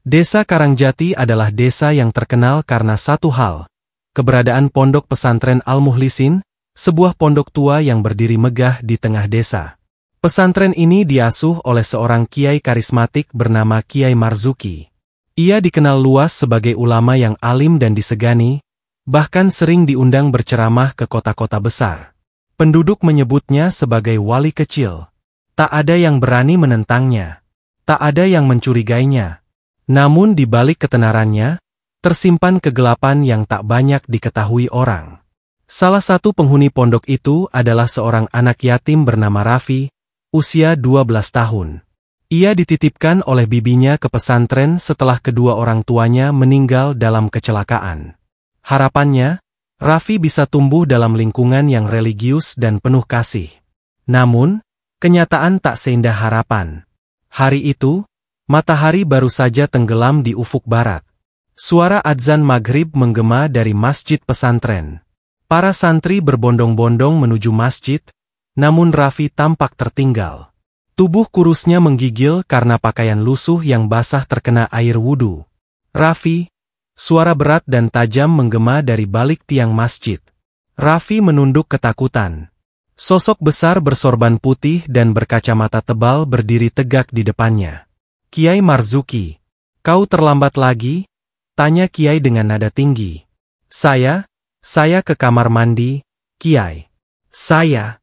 Desa Karangjati adalah desa yang terkenal karena satu hal, keberadaan pondok pesantren Al-Mukhlisin, sebuah pondok tua yang berdiri megah di tengah desa. Pesantren ini diasuh oleh seorang kiai karismatik bernama Kiai Marzuki. Ia dikenal luas sebagai ulama yang alim dan disegani, bahkan sering diundang berceramah ke kota-kota besar. Penduduk menyebutnya sebagai wali kecil. Tak ada yang berani menentangnya. Tak ada yang mencurigainya. Namun di balik ketenarannya, tersimpan kegelapan yang tak banyak diketahui orang. Salah satu penghuni pondok itu adalah seorang anak yatim bernama Raffi, usia 12 tahun. Ia dititipkan oleh bibinya ke pesantren setelah kedua orang tuanya meninggal dalam kecelakaan. Harapannya, Raffi bisa tumbuh dalam lingkungan yang religius dan penuh kasih. Namun, kenyataan tak seindah harapan. Hari itu, matahari baru saja tenggelam di ufuk barat. Suara adzan maghrib menggema dari masjid pesantren. Para santri berbondong-bondong menuju masjid, namun Raffi tampak tertinggal. Tubuh kurusnya menggigil karena pakaian lusuh yang basah terkena air wudhu. Raffi, suara berat dan tajam menggema dari balik tiang masjid. Raffi menunduk ketakutan. Sosok besar bersorban putih dan berkacamata tebal berdiri tegak di depannya. Kiai Marzuki, kau terlambat lagi? Tanya Kiai dengan nada tinggi. Saya ke kamar mandi, Kiai. Saya.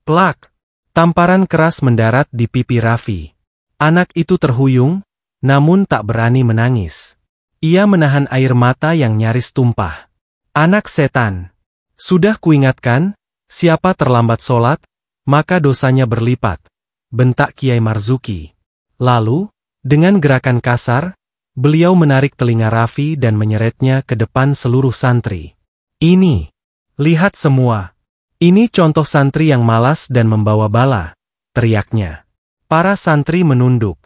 Plak. Tamparan keras mendarat di pipi Raffi. Anak itu terhuyung, namun tak berani menangis. Ia menahan air mata yang nyaris tumpah. Anak setan. Sudah kuingatkan, siapa terlambat sholat, maka dosanya berlipat. Bentak Kiai Marzuki. Lalu, dengan gerakan kasar, beliau menarik telinga Raffi dan menyeretnya ke depan seluruh santri. Ini, lihat semua. Ini contoh santri yang malas dan membawa bala, teriaknya. Para santri menunduk.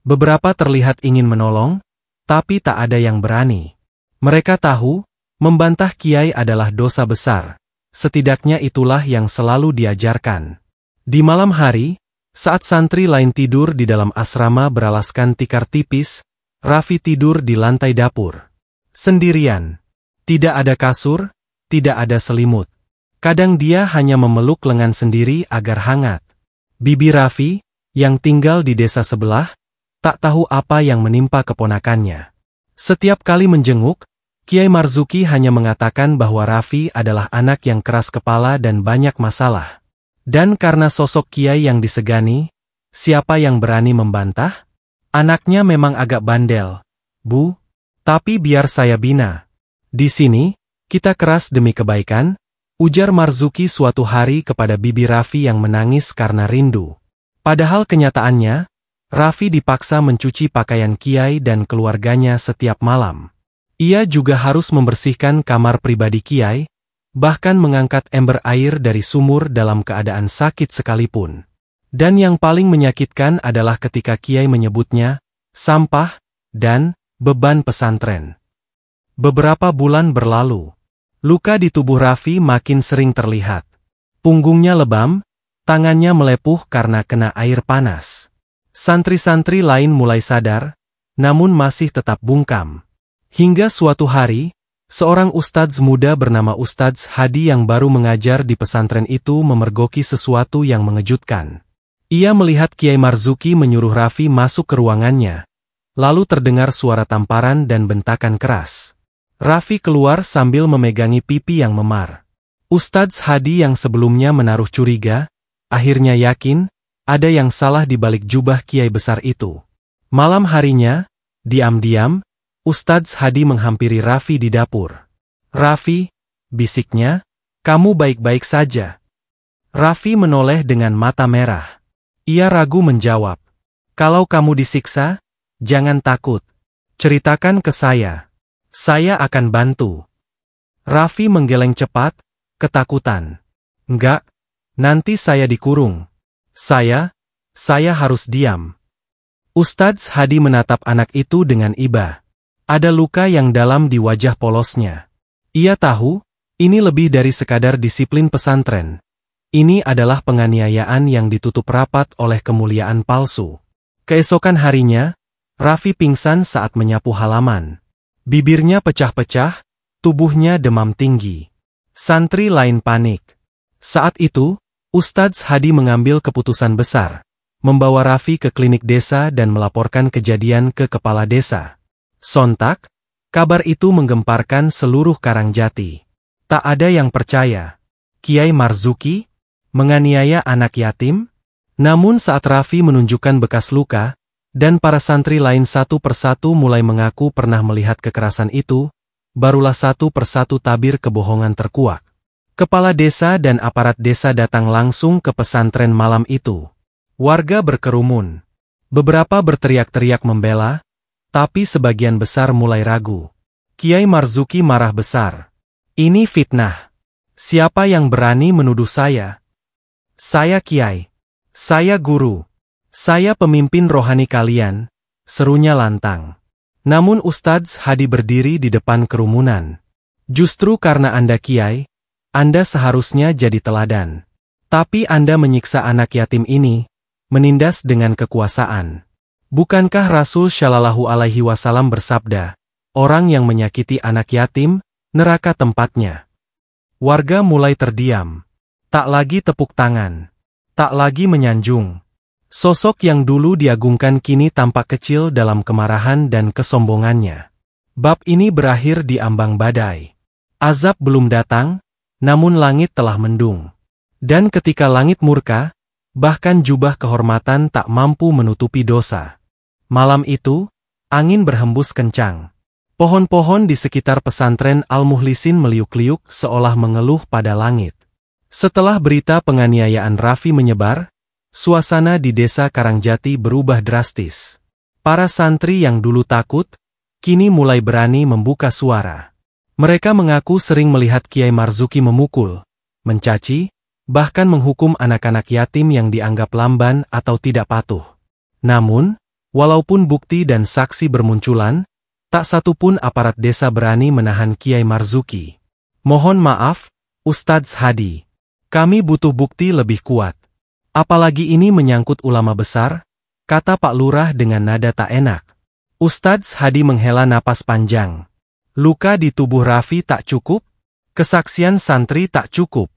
Beberapa terlihat ingin menolong, tapi tak ada yang berani. Mereka tahu, membantah Kiai adalah dosa besar. Setidaknya itulah yang selalu diajarkan. Di malam hari, saat santri lain tidur di dalam asrama beralaskan tikar tipis, Raffi tidur di lantai dapur. Sendirian. Tidak ada kasur, tidak ada selimut. Kadang dia hanya memeluk lengan sendiri agar hangat. Bibi Raffi, yang tinggal di desa sebelah, tak tahu apa yang menimpa keponakannya. Setiap kali menjenguk, Kiai Marzuki hanya mengatakan bahwa Raffi adalah anak yang keras kepala dan banyak masalah. Dan karena sosok Kiai yang disegani, siapa yang berani membantah? Anaknya memang agak bandel, Bu. Tapi biar saya bina. Di sini, kita keras demi kebaikan, ujar Marzuki suatu hari kepada bibi Raffi yang menangis karena rindu. Padahal kenyataannya, Raffi dipaksa mencuci pakaian Kiai dan keluarganya setiap malam. Ia juga harus membersihkan kamar pribadi Kiai, bahkan mengangkat ember air dari sumur dalam keadaan sakit sekalipun. Dan yang paling menyakitkan adalah ketika Kiai menyebutnya sampah dan beban pesantren. Beberapa bulan berlalu. Luka di tubuh Raffi makin sering terlihat. Punggungnya lebam, tangannya melepuh karena kena air panas. Santri-santri lain mulai sadar, namun masih tetap bungkam. Hingga suatu hari, seorang ustadz muda bernama Ustadz Hadi yang baru mengajar di pesantren itu memergoki sesuatu yang mengejutkan. Ia melihat Kiai Marzuki menyuruh Raffi masuk ke ruangannya. Lalu terdengar suara tamparan dan bentakan keras. Raffi keluar sambil memegangi pipi yang memar. Ustadz Hadi yang sebelumnya menaruh curiga, akhirnya yakin, ada yang salah di balik jubah Kiai besar itu. Malam harinya, diam-diam, Ustadz Hadi menghampiri Raffi di dapur. Raffi, bisiknya, kamu baik-baik saja. Raffi menoleh dengan mata merah. Ia ragu menjawab. Kalau kamu disiksa, jangan takut. Ceritakan ke saya. Saya akan bantu. Raffi menggeleng cepat, ketakutan. Enggak, nanti saya dikurung. Saya harus diam. Ustadz Hadi menatap anak itu dengan iba. Ada luka yang dalam di wajah polosnya. Ia tahu, ini lebih dari sekadar disiplin pesantren. Ini adalah penganiayaan yang ditutup rapat oleh kemuliaan palsu. Keesokan harinya, Raffi pingsan saat menyapu halaman. Bibirnya pecah-pecah, tubuhnya demam tinggi. Santri lain panik. Saat itu, Ustadz Hadi mengambil keputusan besar, membawa Raffi ke klinik desa dan melaporkan kejadian ke kepala desa. Sontak, kabar itu menggemparkan seluruh Karangjati. Tak ada yang percaya. Kiai Marzuki menganiaya anak yatim? Namun saat Raffi menunjukkan bekas luka, dan para santri lain satu persatu mulai mengaku pernah melihat kekerasan itu, barulah satu persatu tabir kebohongan terkuak. Kepala desa dan aparat desa datang langsung ke pesantren malam itu. Warga berkerumun. Beberapa berteriak-teriak membela, tapi sebagian besar mulai ragu. Kiai Marzuki marah besar. Ini fitnah. Siapa yang berani menuduh saya? Saya Kiai. Saya guru. Saya pemimpin rohani kalian, serunya lantang. Namun Ustadz Hadi berdiri di depan kerumunan. Justru karena Anda Kiai, Anda seharusnya jadi teladan. Tapi Anda menyiksa anak yatim ini, menindas dengan kekuasaan. Bukankah Rasul Shallallahu Alaihi Wasallam bersabda, orang yang menyakiti anak yatim, neraka tempatnya. Warga mulai terdiam. Tak lagi tepuk tangan. Tak lagi menyanjung. Sosok yang dulu diagungkan kini tampak kecil dalam kemarahan dan kesombongannya. Bab ini berakhir di ambang badai. Azab belum datang, namun langit telah mendung. Dan ketika langit murka, bahkan jubah kehormatan tak mampu menutupi dosa. Malam itu, angin berhembus kencang. Pohon-pohon di sekitar pesantren Al-Muhlisin meliuk-liuk seolah mengeluh pada langit. Setelah berita penganiayaan Raffi menyebar, suasana di desa Karangjati berubah drastis. Para santri yang dulu takut, kini mulai berani membuka suara. Mereka mengaku sering melihat Kiai Marzuki memukul, mencaci, bahkan menghukum anak-anak yatim yang dianggap lamban atau tidak patuh. Namun, walaupun bukti dan saksi bermunculan, tak satu pun aparat desa berani menahan Kiai Marzuki. Mohon maaf, Ustadz Hadi. Kami butuh bukti lebih kuat. Apalagi ini menyangkut ulama besar, kata Pak Lurah dengan nada tak enak. Ustadz Hadi menghela napas panjang. Luka di tubuh Raffi tak cukup? Kesaksian santri tak cukup?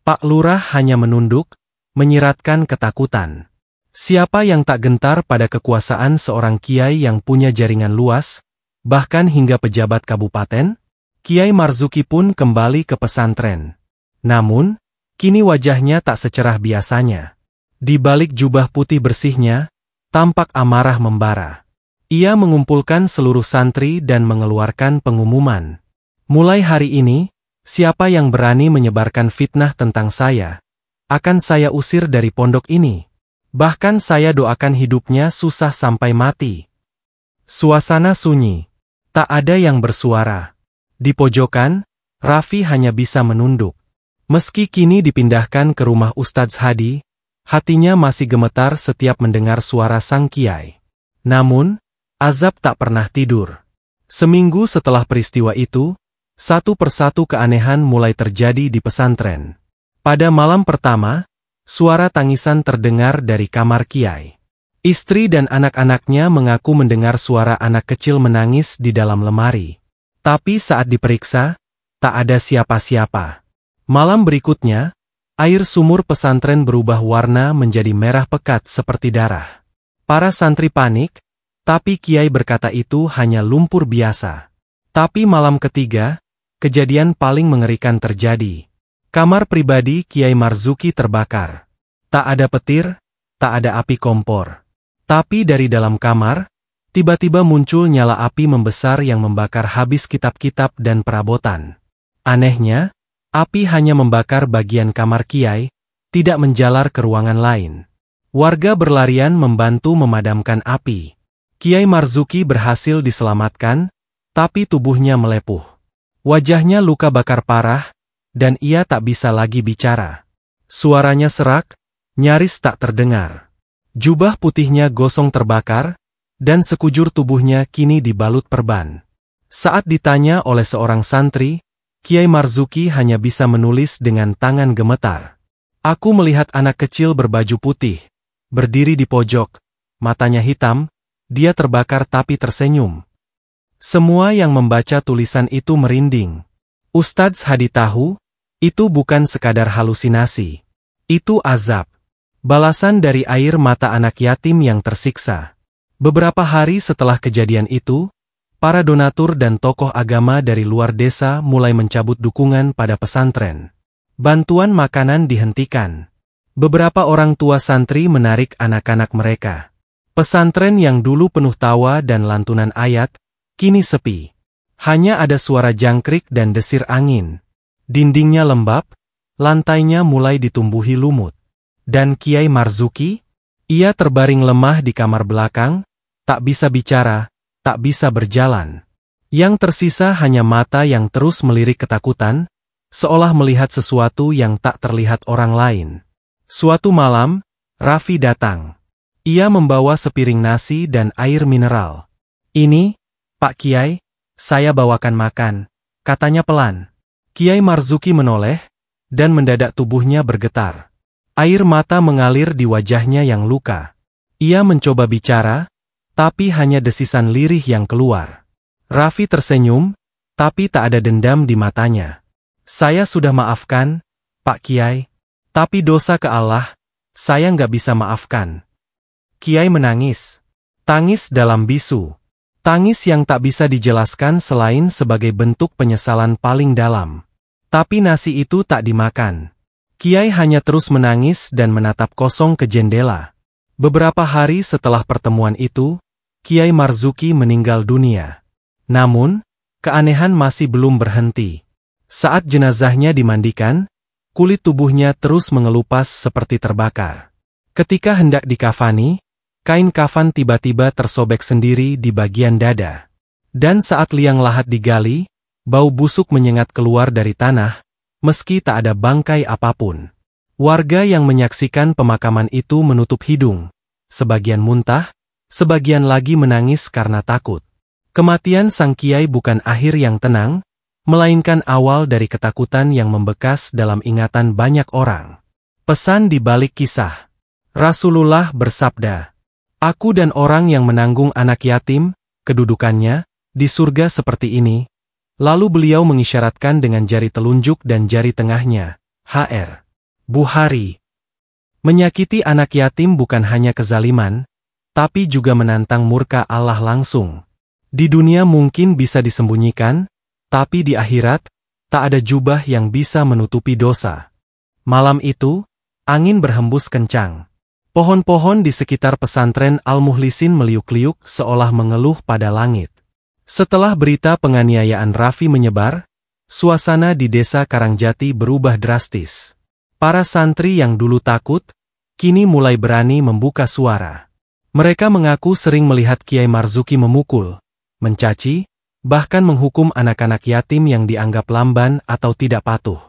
Pak Lurah hanya menunduk, menyiratkan ketakutan. Siapa yang tak gentar pada kekuasaan seorang kiai yang punya jaringan luas, bahkan hingga pejabat kabupaten? Kiai Marzuki pun kembali ke pesantren. Namun, kini wajahnya tak secerah biasanya. Di balik jubah putih bersihnya, tampak amarah membara. Ia mengumpulkan seluruh santri dan mengeluarkan pengumuman. Mulai hari ini, siapa yang berani menyebarkan fitnah tentang saya, akan saya usir dari pondok ini. Bahkan saya doakan hidupnya susah sampai mati. Suasana sunyi. Tak ada yang bersuara. Di pojokan, Raffi hanya bisa menunduk. Meski kini dipindahkan ke rumah Ustadz Hadi, hatinya masih gemetar setiap mendengar suara sang kiai. Namun, azab tak pernah tidur. Seminggu setelah peristiwa itu, satu persatu keanehan mulai terjadi di pesantren. Pada malam pertama, suara tangisan terdengar dari kamar kiai. Istri dan anak-anaknya mengaku mendengar suara anak kecil menangis di dalam lemari. Tapi saat diperiksa, tak ada siapa-siapa. Malam berikutnya, air sumur pesantren berubah warna menjadi merah pekat seperti darah. Para santri panik, tapi kiai berkata itu hanya lumpur biasa. Tapi malam ketiga, kejadian paling mengerikan terjadi. Kamar pribadi Kiai Marzuki terbakar. Tak ada petir, tak ada api kompor. Tapi dari dalam kamar, tiba-tiba muncul nyala api membesar yang membakar habis kitab-kitab dan perabotan. Anehnya, api hanya membakar bagian kamar Kiai, tidak menjalar ke ruangan lain. Warga berlarian membantu memadamkan api. Kiai Marzuki berhasil diselamatkan, tapi tubuhnya melepuh. Wajahnya luka bakar parah, dan ia tak bisa lagi bicara. Suaranya serak, nyaris tak terdengar. Jubah putihnya gosong terbakar, dan sekujur tubuhnya kini dibalut perban. Saat ditanya oleh seorang santri, Kiai Marzuki hanya bisa menulis dengan tangan gemetar. Aku melihat anak kecil berbaju putih, berdiri di pojok, matanya hitam, Dia terbakar tapi tersenyum. Semua yang membaca tulisan itu merinding. Ustadz Hadi tahu, itu bukan sekadar halusinasi. Itu azab. Balasan dari air mata anak yatim yang tersiksa. Beberapa hari setelah kejadian itu, para donatur dan tokoh agama dari luar desa mulai mencabut dukungan pada pesantren. Bantuan makanan dihentikan. Beberapa orang tua santri menarik anak-anak mereka. Pesantren yang dulu penuh tawa dan lantunan ayat, kini sepi. Hanya ada suara jangkrik dan desir angin. Dindingnya lembab, lantainya mulai ditumbuhi lumut. Dan Kiai Marzuki? Ia terbaring lemah di kamar belakang, tak bisa bicara, tak bisa berjalan. Yang tersisa hanya mata yang terus melirik ketakutan, seolah melihat sesuatu yang tak terlihat orang lain. Suatu malam, Raffi datang. Ia membawa sepiring nasi dan air mineral. "Ini, Pak Kiai, saya bawakan makan," katanya pelan. Kiai Marzuki menoleh, dan mendadak tubuhnya bergetar. Air mata mengalir di wajahnya yang luka. Ia mencoba bicara, tapi hanya desisan lirih yang keluar. Raffi tersenyum, tapi tak ada dendam di matanya. "Saya sudah maafkan, Pak Kiai. Tapi dosa ke Allah, saya nggak bisa maafkan." Kiai menangis. Tangis dalam bisu. Tangis yang tak bisa dijelaskan selain sebagai bentuk penyesalan paling dalam. Tapi nasi itu tak dimakan. Kiai hanya terus menangis dan menatap kosong ke jendela. Beberapa hari setelah pertemuan itu, Kiai Marzuki meninggal dunia. Namun, keanehan masih belum berhenti. Saat jenazahnya dimandikan, kulit tubuhnya terus mengelupas seperti terbakar. Ketika hendak dikafani, kain kafan tiba-tiba tersobek sendiri di bagian dada. Dan saat liang lahat digali, bau busuk menyengat keluar dari tanah, meski tak ada bangkai apapun. Warga yang menyaksikan pemakaman itu menutup hidung. Sebagian muntah, sebagian lagi menangis karena takut. Kematian sang kiai bukan akhir yang tenang, melainkan awal dari ketakutan yang membekas dalam ingatan banyak orang. Pesan di balik kisah. Rasulullah bersabda, "Aku dan orang yang menanggung anak yatim, kedudukannya, di surga seperti ini." Lalu beliau mengisyaratkan dengan jari telunjuk dan jari tengahnya. Hr. Bukhari. Menyakiti anak yatim bukan hanya kezaliman, tapi juga menantang murka Allah langsung. Di dunia mungkin bisa disembunyikan, tapi di akhirat, tak ada jubah yang bisa menutupi dosa. Malam itu, angin berhembus kencang. Pohon-pohon di sekitar pesantren Al-Muhlisin meliuk-liuk seolah mengeluh pada langit. Setelah berita penganiayaan Raffi menyebar, suasana di desa Karangjati berubah drastis. Para santri yang dulu takut, kini mulai berani membuka suara. Mereka mengaku sering melihat Kiai Marzuki memukul, mencaci, bahkan menghukum anak-anak yatim yang dianggap lamban atau tidak patuh.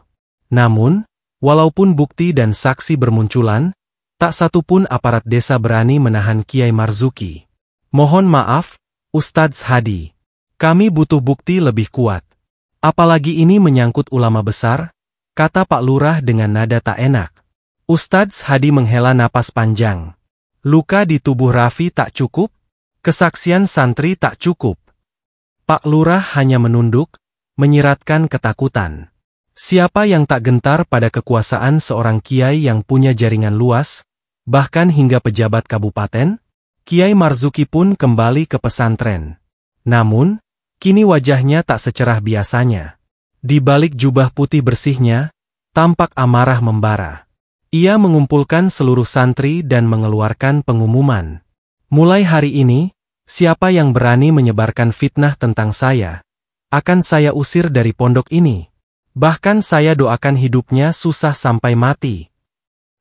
Namun, walaupun bukti dan saksi bermunculan, tak satupun aparat desa berani menahan Kiai Marzuki. "Mohon maaf, Ustadz Hadi. Kami butuh bukti lebih kuat. Apalagi ini menyangkut ulama besar," kata Pak Lurah dengan nada tak enak. Ustadz Hadi menghela napas panjang. Luka di tubuh Raffi tak cukup? Kesaksian santri tak cukup? Pak Lurah hanya menunduk, menyiratkan ketakutan. Siapa yang tak gentar pada kekuasaan seorang kiai yang punya jaringan luas, bahkan hingga pejabat kabupaten? Kiai Marzuki pun kembali ke pesantren. Namun, kini wajahnya tak secerah biasanya. Di balik jubah putih bersihnya, tampak amarah membara. Ia mengumpulkan seluruh santri dan mengeluarkan pengumuman. "Mulai hari ini, siapa yang berani menyebarkan fitnah tentang saya, akan saya usir dari pondok ini. Bahkan saya doakan hidupnya susah sampai mati."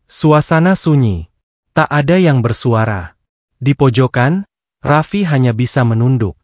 Suasana sunyi. Tak ada yang bersuara. Di pojokan, Raffi hanya bisa menunduk.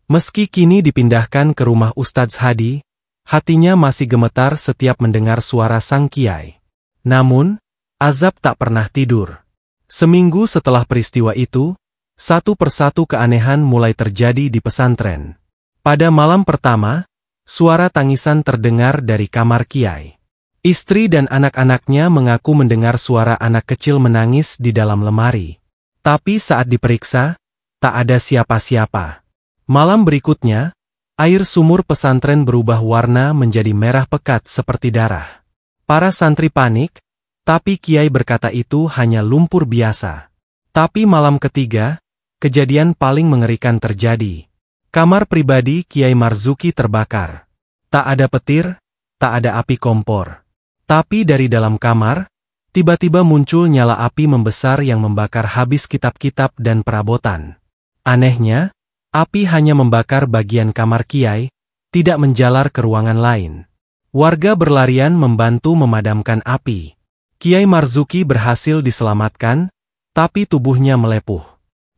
Meski kini dipindahkan ke rumah Ustadz Hadi, hatinya masih gemetar setiap mendengar suara sang kiai. Namun, azab tak pernah tidur. Seminggu setelah peristiwa itu, satu persatu keanehan mulai terjadi di pesantren. Pada malam pertama, suara tangisan terdengar dari kamar kiai. Istri dan anak-anaknya mengaku mendengar suara anak kecil menangis di dalam lemari. Tapi saat diperiksa, tak ada siapa-siapa. Malam berikutnya, air sumur pesantren berubah warna menjadi merah pekat seperti darah. Para santri panik, tapi Kiai berkata itu hanya lumpur biasa. Tapi malam ketiga, kejadian paling mengerikan terjadi. Kamar pribadi Kiai Marzuki terbakar. Tak ada petir, tak ada api kompor. Tapi dari dalam kamar, tiba-tiba muncul nyala api membesar yang membakar habis kitab-kitab dan perabotan. Anehnya, api hanya membakar bagian kamar Kiai, tidak menjalar ke ruangan lain. Warga berlarian membantu memadamkan api. Kiai Marzuki berhasil diselamatkan, tapi tubuhnya melepuh.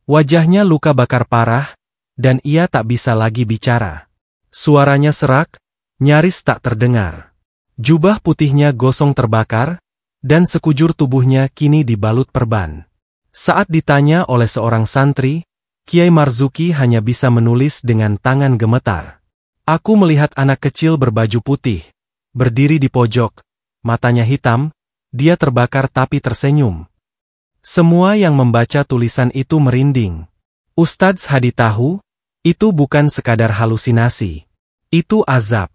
Wajahnya luka bakar parah, dan ia tak bisa lagi bicara. Suaranya serak, nyaris tak terdengar. Jubah putihnya gosong terbakar, dan sekujur tubuhnya kini dibalut perban. Saat ditanya oleh seorang santri, Kiai Marzuki hanya bisa menulis dengan tangan gemetar. Aku melihat anak kecil berbaju putih, berdiri di pojok, matanya hitam, dia terbakar tapi tersenyum. Semua yang membaca tulisan itu merinding. Ustadz Hadi tahu, itu bukan sekadar halusinasi. Itu azab.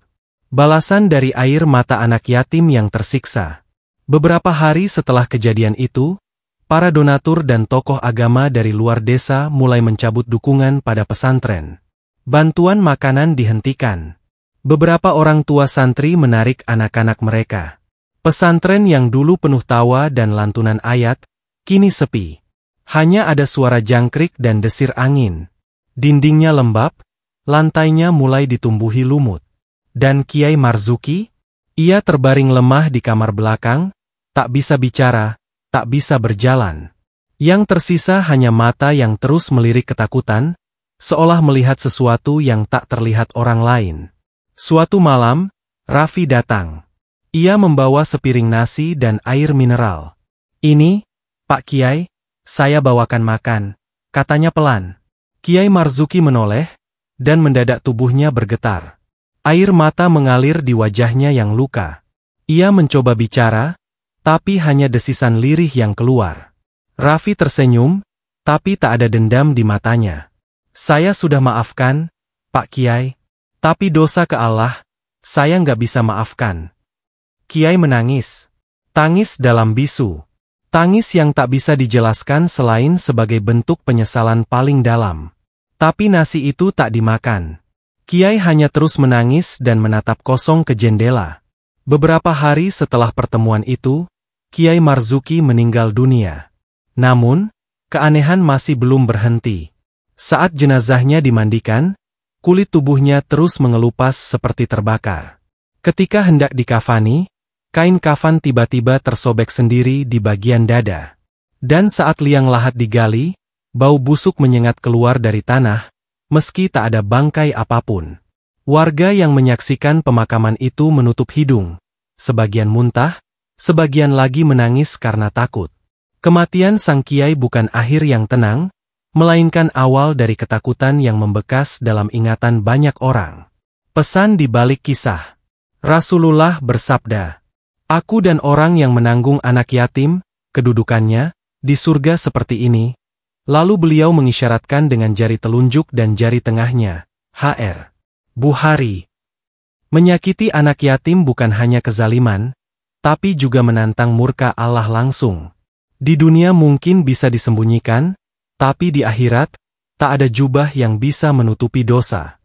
Balasan dari air mata anak yatim yang tersiksa. Beberapa hari setelah kejadian itu, para donatur dan tokoh agama dari luar desa mulai mencabut dukungan pada pesantren. Bantuan makanan dihentikan. Beberapa orang tua santri menarik anak-anak mereka. Pesantren yang dulu penuh tawa dan lantunan ayat, kini sepi. Hanya ada suara jangkrik dan desir angin. Dindingnya lembab, lantainya mulai ditumbuhi lumut. Dan Kiai Marzuki? Ia terbaring lemah di kamar belakang, tak bisa bicara, tak bisa berjalan. Yang tersisa hanya mata yang terus melirik ketakutan, seolah melihat sesuatu yang tak terlihat orang lain. Suatu malam, Raffi datang. Ia membawa sepiring nasi dan air mineral. Ini, Pak Kiai, saya bawakan makan, katanya pelan. Kiai Marzuki menoleh, dan mendadak tubuhnya bergetar. Air mata mengalir di wajahnya yang luka. Ia mencoba bicara, tapi hanya desisan lirih yang keluar. Raffi tersenyum, tapi tak ada dendam di matanya. Saya sudah maafkan, Pak Kiai, tapi dosa ke Allah, saya nggak bisa maafkan. Kiai menangis. Tangis dalam bisu. Tangis yang tak bisa dijelaskan selain sebagai bentuk penyesalan paling dalam. Tapi nasi itu tak dimakan. Kiai hanya terus menangis dan menatap kosong ke jendela. Beberapa hari setelah pertemuan itu, Kiai Marzuki meninggal dunia. Namun, keanehan masih belum berhenti. Saat jenazahnya dimandikan, kulit tubuhnya terus mengelupas seperti terbakar. Ketika hendak dikafani, kain kafan tiba-tiba tersobek sendiri di bagian dada. Dan saat liang lahat digali, bau busuk menyengat keluar dari tanah, meski tak ada bangkai apapun. Warga yang menyaksikan pemakaman itu menutup hidung. Sebagian muntah, sebagian lagi menangis karena takut. Kematian sang kiai bukan akhir yang tenang, melainkan awal dari ketakutan yang membekas dalam ingatan banyak orang. Pesan di balik kisah. Rasulullah bersabda, "Aku dan orang yang menanggung anak yatim, kedudukannya, di surga seperti ini." Lalu beliau mengisyaratkan dengan jari telunjuk dan jari tengahnya. Hr. Bukhari. Menyakiti anak yatim bukan hanya kezaliman, tapi juga menantang murka Allah langsung. Di dunia mungkin bisa disembunyikan, tapi di akhirat, tak ada jubah yang bisa menutupi dosa.